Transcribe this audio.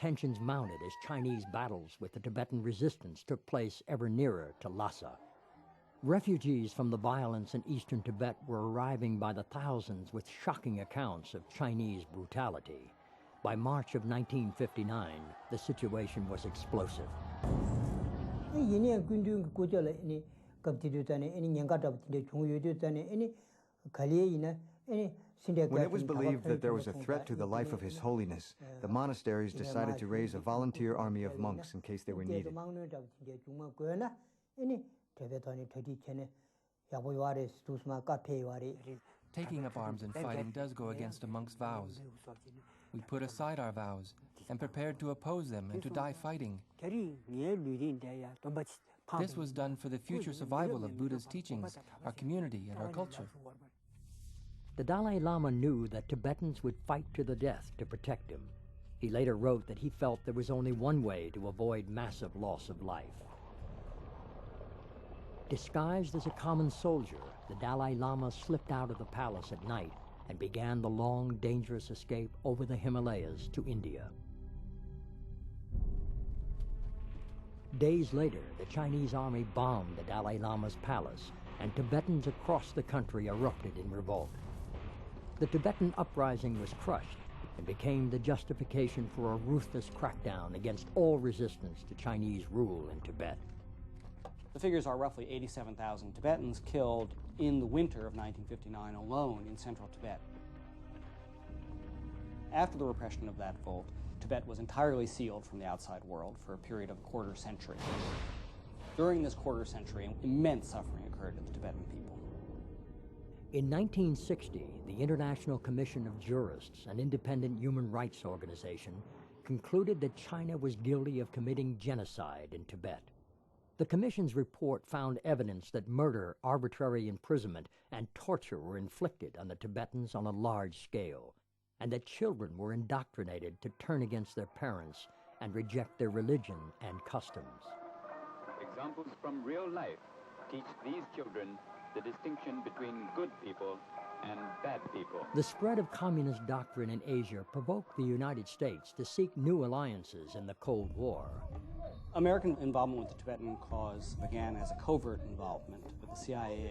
tensions mounted as Chinese battles with the Tibetan resistance took place ever nearer to Lhasa. Refugees from the violence in eastern Tibet were arriving by the thousands with shocking accounts of Chinese brutality. By March of 1959, the situation was explosive. When it was believed that there was a threat to the life of His Holiness, the monasteries decided to raise a volunteer army of monks in case they were needed. Taking up arms and fighting does go against a monk's vows. We put aside our vows and prepared to oppose them and to die fighting. This was done for the future survival of Buddha's teachings, our community, and our culture. The Dalai Lama knew that Tibetans would fight to the death to protect him. He later wrote that he felt there was only one way to avoid massive loss of life. Disguised as a common soldier, the Dalai Lama slipped out of the palace at night and began the long, dangerous escape over the Himalayas to India. Days later, the Chinese army bombed the Dalai Lama's palace, and Tibetans across the country erupted in revolt. The Tibetan uprising was crushed and became the justification for a ruthless crackdown against all resistance to Chinese rule in Tibet. The figures are roughly 87,000 Tibetans killed in the winter of 1959 alone in central Tibet. After the repression of that revolt, Tibet was entirely sealed from the outside world for a period of a quarter century. During this quarter century, immense suffering occurred to the Tibetan people. In 1960, the International Commission of Jurists, an independent human rights organization, concluded that China was guilty of committing genocide in Tibet. The Commission's report found evidence that murder, arbitrary imprisonment, and torture were inflicted on the Tibetans on a large scale, and that children were indoctrinated to turn against their parents and reject their religion and customs. Examples from real life teach these children the distinction between good people and bad people. The spread of communist doctrine in Asia provoked the United States to seek new alliances in the Cold War. American involvement with the Tibetan cause began as a covert involvement with the CIA